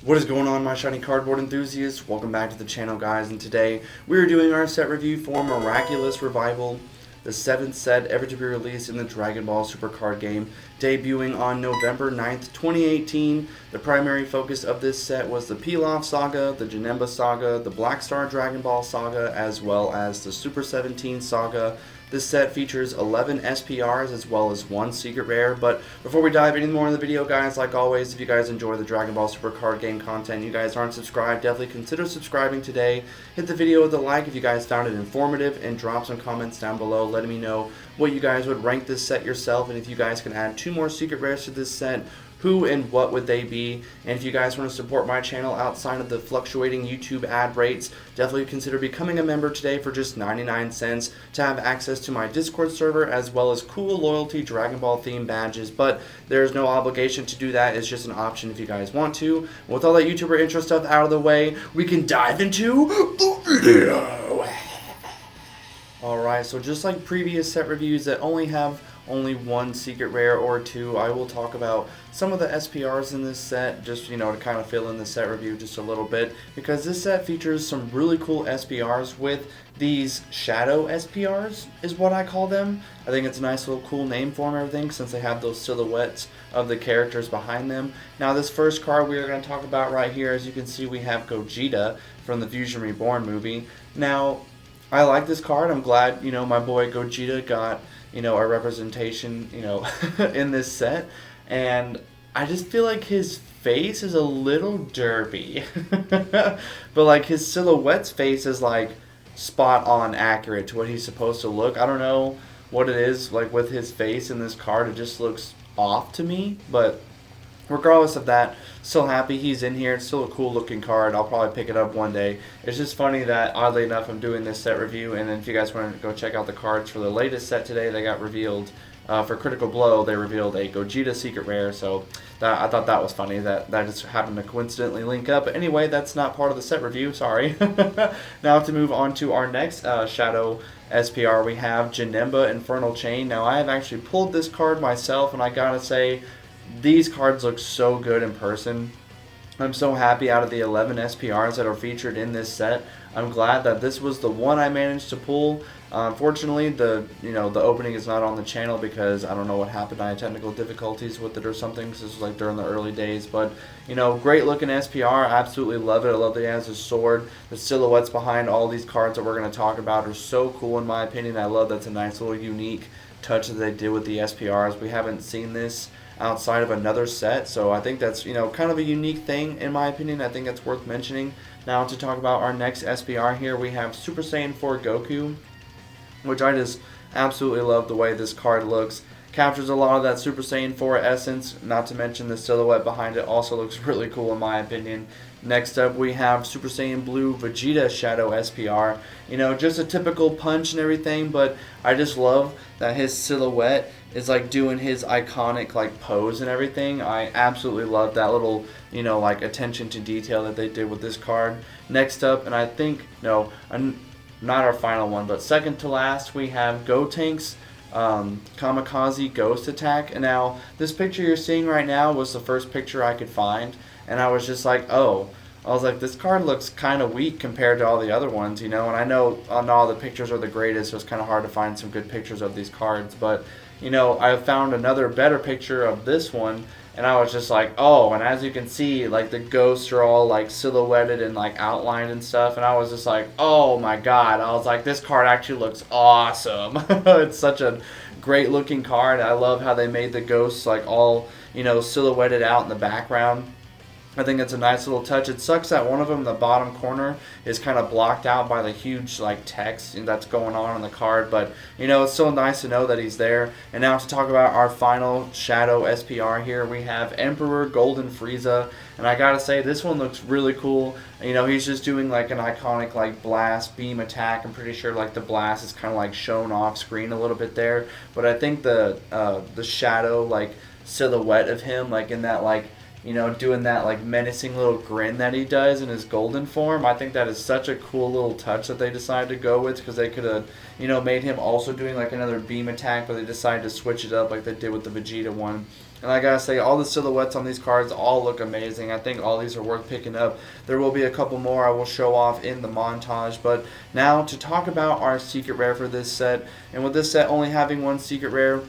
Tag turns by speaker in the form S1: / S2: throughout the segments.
S1: What is going on, my shiny cardboard enthusiasts? Welcome back to the channel, guys, and today we are doing our set review for Miraculous Revival, the 7th set ever to be released in the Dragon Ball Super card game, debuting on November 9th, 2018. The primary focus of this set was the Pilaf Saga, the Janemba Saga, the Black Star Dragon Ball Saga, as well as the Super 17 Saga. This set features 11 SPRs as well as 1 secret rare. But before we dive any more in the video, guys, like always, if you guys enjoy the Dragon Ball Super card game content, you guys aren't subscribed, definitely consider subscribing today. Hit the video with a like if you guys found it informative, and drop some comments down below letting me know what you guys would rank this set yourself, and if you guys can add 2 more secret rares to this set, who and what would they be? And if you guys want to support my channel outside of the fluctuating YouTube ad rates, definitely consider becoming a member today for just 99 cents to have access to my Discord server as well as cool loyalty Dragon Ball themed badges. But there's no obligation to do that, it's just an option if you guys want to. With all that YouTuber intro stuff out of the way, we can dive into the video. Alright, so just like previous set reviews that only have only 1 secret rare or 2, I will talk about some of the SPRs in this set, just, to kind of fill in the set review just a little bit, because this set features some really cool SPRs with these shadow SPRs, is what I call them. I think it's a nice little cool name for them and everything, since they have those silhouettes of the characters behind them. Now, this first card we are going to talk about right here, as you can see, we have Gogeta from the Fusion Reborn movie. Now, I like this card. I'm glad, my boy Gogeta got, a representation, in this set. And I just feel like his face is a little derpy. But, like, his silhouette's face is, like, spot on accurate to what he's supposed to look. I don't know what it is, like, with his face in this card. It just looks off to me. But regardless of that, still happy he's in here. It's still a cool looking card. I'll probably pick it up one day. It's just funny that, oddly enough, I'm doing this set review, and then if you guys want to go check out the cards for the latest set today, they got revealed. For Critical Blow, they revealed a Gogeta secret rare, so I thought that was funny that just happened to coincidentally link up. But anyway, that's not part of the set review, sorry. Now to move on to our next Shadow SPR, we have Janemba Infernal Chain. Now, I have actually pulled this card myself, and I gotta say, these cards look so good in person. I'm so happy out of the 11 SPRs that are featured in this set. I'm glad that this was the one I managed to pull. Unfortunately, the opening is not on the channel because I don't know what happened. I had technical difficulties with it or something. This was like during the early days, but great looking SPR. I absolutely love it. I love that he has a sword. The silhouettes behind all these cards that we're going to talk about are so cool in my opinion. I love that's a nice little unique touch that they did with the SPRs. We haven't seen this outside of another set, so I think that's kind of a unique thing in my opinion. I think that's worth mentioning. Now to talk about our next SPR here, we have Super Saiyan 4 Goku, which I just absolutely love the way this card looks. Captures a lot of that Super Saiyan 4 essence, not to mention the silhouette behind it also looks really cool in my opinion. Next up, we have Super Saiyan Blue Vegeta Shadow SPR. Just a typical punch and everything, but I just love that his silhouette is like doing his iconic like pose and everything. I absolutely love that little, like attention to detail that they did with this card. Next up, and I think, no, not our final one, but second to last, we have Gotank's Kamikaze Ghost Attack. And now, this picture you're seeing right now was the first picture I could find, and I was just like, oh, I was like, this card looks kind of weak compared to all the other ones, and I know not all the pictures are the greatest, so it's kind of hard to find some good pictures of these cards, but, I found another better picture of this one, and I was just like, oh, and as you can see, like, the ghosts are all, like, silhouetted and, like, outlined and stuff, and I was just like, oh my god, I was like, this card actually looks awesome. It's such a great looking card. I love how they made the ghosts, like, all, silhouetted out in the background. I think it's a nice little touch. It sucks that one of them in the bottom corner is kind of blocked out by the huge like text that's going on the card, but it's still nice to know that he's there. And now to talk about our final Shadow SPR here, we have Emperor Golden Frieza, and I gotta say this one looks really cool. He's just doing like an iconic like blast beam attack. I'm pretty sure like the blast is kind of like shown off screen a little bit there, but I think the shadow like silhouette of him like in that like doing that like menacing little grin that he does in his golden form. I think that is such a cool little touch that they decided to go with, because they could have, made him also doing like another beam attack, but they decided to switch it up like they did with the Vegeta one. And I gotta say, all the silhouettes on these cards all look amazing. I think all these are worth picking up. There will be a couple more I will show off in the montage. But now to talk about our secret rare for this set. And with this set only having one secret rare,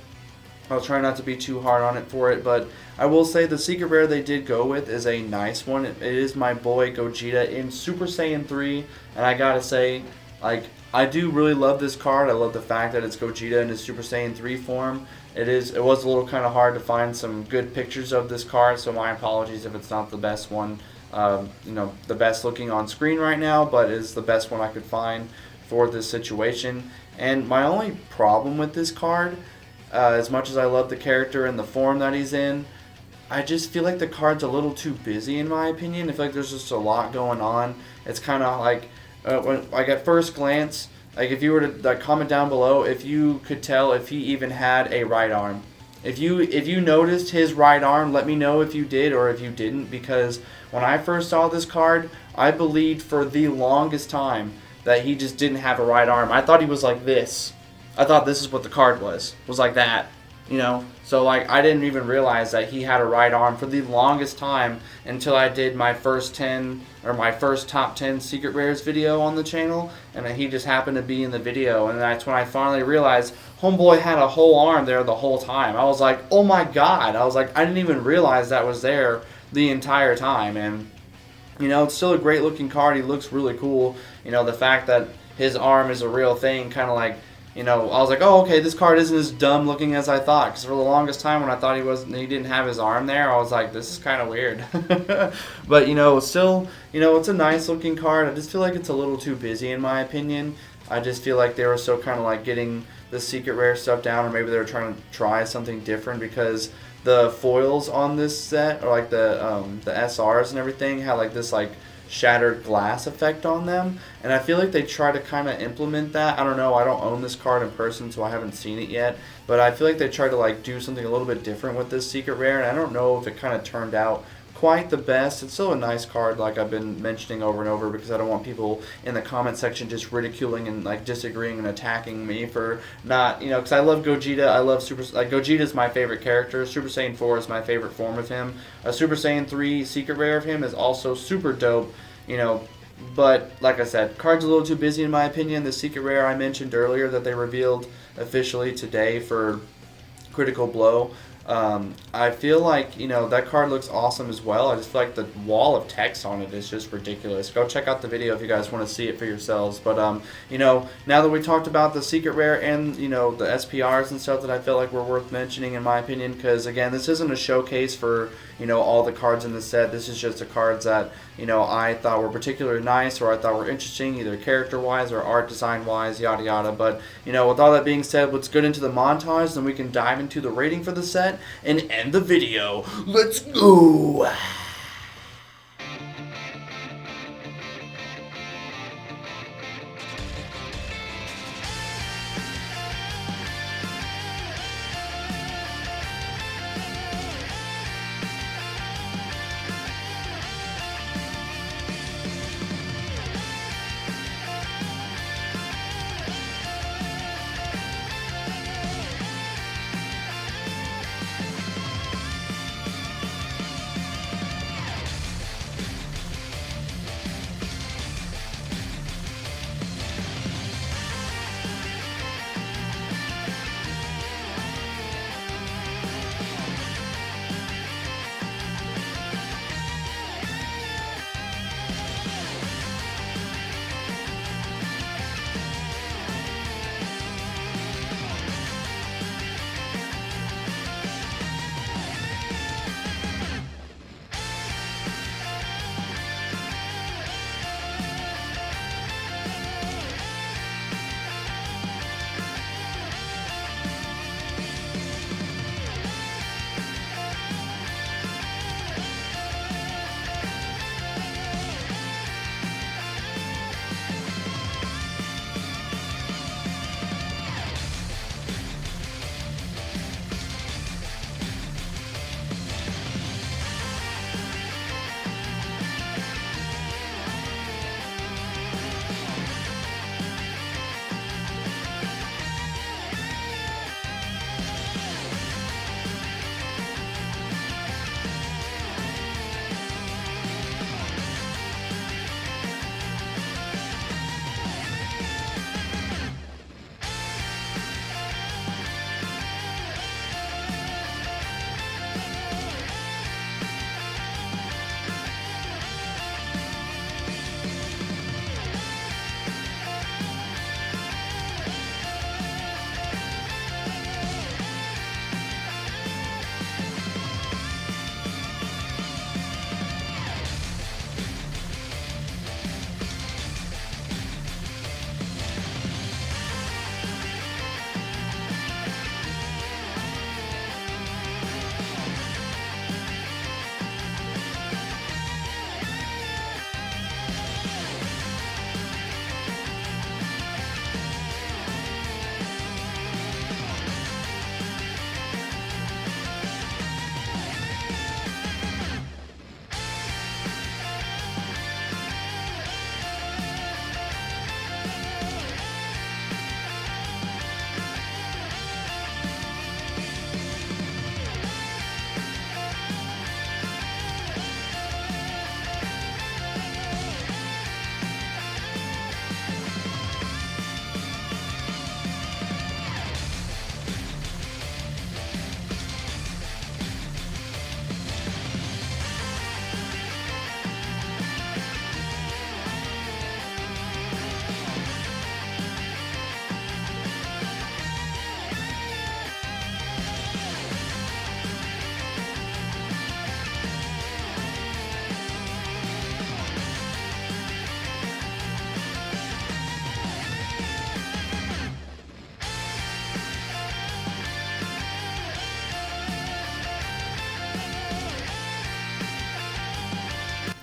S1: I'll try not to be too hard on it for it, but I will say the secret rare they did go with is a nice one. It is my boy Gogeta in Super Saiyan 3, and I gotta say, like, I do really love this card. I love the fact that it's Gogeta in his Super Saiyan 3 form. It was a little kind of hard to find some good pictures of this card, so my apologies if it's not the best one, the best looking on screen right now, but it's the best one I could find for this situation. And my only problem with this card, as much as I love the character and the form that he's in, I just feel like the card's a little too busy in my opinion. I feel like there's just a lot going on. It's kind of like, at first glance, like if you were to comment down below if you could tell if he even had a right arm. If you noticed his right arm, let me know if you did or if you didn't, because when I first saw this card, I believed for the longest time that he just didn't have a right arm. I thought he was like this. I thought this is what the card was like that, So like I didn't even realize that he had a right arm for the longest time until I did my first top 10 secret rares video on the channel, and he just happened to be in the video, and that's when I finally realized homeboy had a whole arm there the whole time. I was like, oh my god. I was like, I didn't even realize that was there the entire time. And it's still a great looking card. He looks really cool. The fact that his arm is a real thing, kind of like, I was like, oh, okay, this card isn't as dumb looking as I thought. Because for the longest time when I thought he didn't have his arm there, I was like, this is kind of weird. But, still, it's a nice looking card. I just feel like it's a little too busy in my opinion. I just feel like they were so kind of like getting the secret rare stuff down, or maybe they were trying to try something different, because the foils on this set, or like the SRs and everything, had like this like shattered glass effect on them, and I feel like they try to kind of implement that. I don't know, I don't own this card in person, so I haven't seen it yet, but I feel like they tried to like do something a little bit different with this secret rare, and I don't know if it kind of turned out quite the best. It's still a nice card, like I've been mentioning over and over, because I don't want people in the comment section just ridiculing and like disagreeing and attacking me for not, because I love Gogeta. I love Gogeta is my favorite character. Super Saiyan 4 is my favorite form of him. A Super Saiyan 3 secret rare of him is also super dope, but like I said, card's a little too busy in my opinion. The secret rare I mentioned earlier that they revealed officially today for Critical Blow, I feel like, that card looks awesome as well. I just feel like the wall of text on it is just ridiculous. Go check out the video if you guys want to see it for yourselves. But, now that we talked about the secret rare and, the SPRs and stuff that I feel like were worth mentioning in my opinion, because, again, this isn't a showcase for, all the cards in the set. This is just the cards that, I thought were particularly nice, or I thought were interesting, either character-wise or art design-wise, yada yada. But, with all that being said, let's get into the montage, then we can dive into the rating for the set and end the video. Let's go!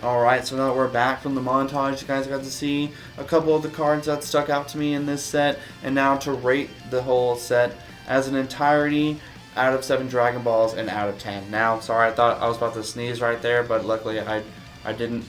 S1: Alright, so now that we're back from the montage, you guys got to see a couple of the cards that stuck out to me in this set, and now to rate the whole set as an entirety out of 7 Dragon Balls and out of 10. Now, sorry, I thought I was about to sneeze right there, but luckily I didn't.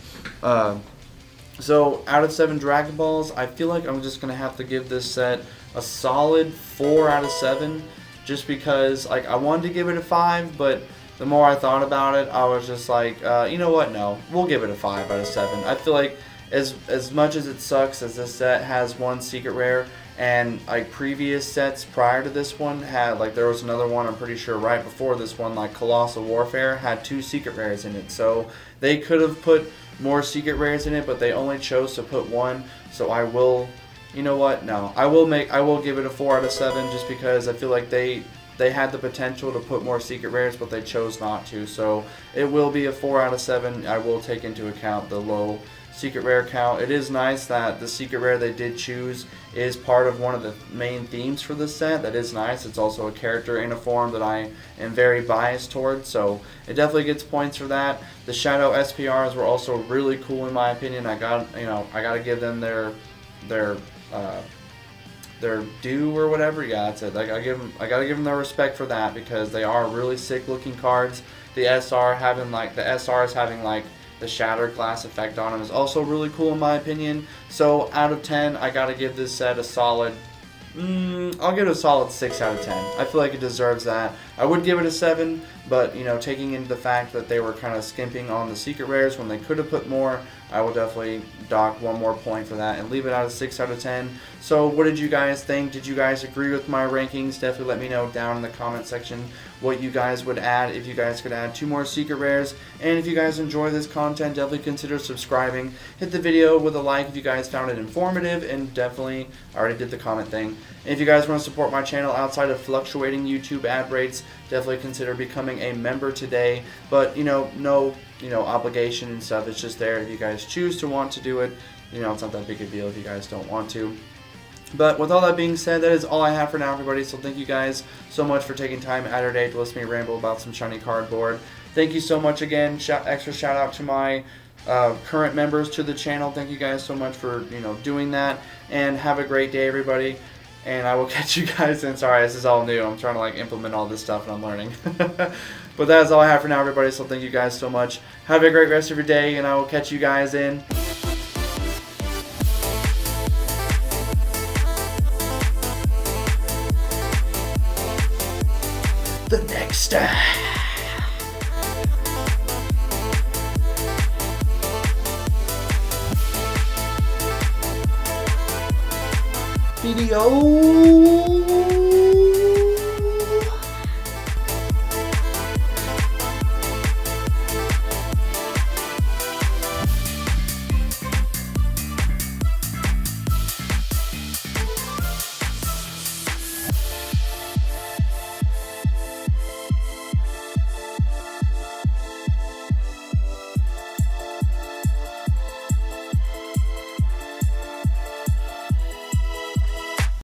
S1: So, out of 7 Dragon Balls, I feel like I'm just going to have to give this set a solid 4 out of 7, just because, like, I wanted to give it a 5, but the more I thought about it, I was just like, you know what, no, we'll give it a 5 out of 7. I feel like as much as it sucks as this set has 1 secret rare, and like previous sets prior to this one had, like, there was another one, I'm pretty sure right before this one, like Colossal Warfare, had 2 secret rares in it. So they could have put more secret rares in it, but they only chose to put 1. So I will, you know what, no, I will give it a 4 out of 7, just because I feel like they had the potential to put more secret rares, but they chose not to. So it will be a 4 out of 7. I will take into account the low secret rare count. It is nice that the secret rare they did choose is part of one of the main themes for this set. That is nice. It's also a character in a form that I am very biased towards, so it definitely gets points for that. The Shadow SPRs were also really cool in my opinion. I got to give them their due or whatever. Yeah, that's it. Like, I gotta give them their respect for that, because they are really sick looking cards. The SRs having like the Shattered Glass effect on them is also really cool in my opinion. So out of 10, I gotta give this set a solid, I'll give it a solid 6 out of 10. I feel like it deserves that. I would give it a 7, but taking into the fact that they were kind of skimping on the secret rares when they could have put more, I will definitely dock 1 more point for that and leave it out of 6 out of 10. So what did you guys think? Did you guys agree with my rankings? Definitely let me know down in the comment section what you guys would add, if you guys could add 2 more secret rares. And if you guys enjoy this content, definitely consider subscribing. Hit the video with a like if you guys found it informative, and definitely, I already did the comment thing. And if you guys want to support my channel outside of fluctuating YouTube ad rates, definitely consider becoming a member today. But no obligation and stuff. It's just there if you guys choose to want to do it. It's not that big a deal if you guys don't want to. But with all that being said, that is all I have for now, everybody. So thank you guys so much for taking time out of your day to listen to me ramble about some shiny cardboard. Thank you so much again. Extra shout out to my current members to the channel. Thank you guys so much for doing that. And have a great day, everybody. And I will catch you guys in. Sorry, this is all new. I'm trying to implement all this stuff and I'm learning. But that is all I have for now, everybody. So thank you guys so much. Have a great rest of your day, and I will catch you guys in the next video.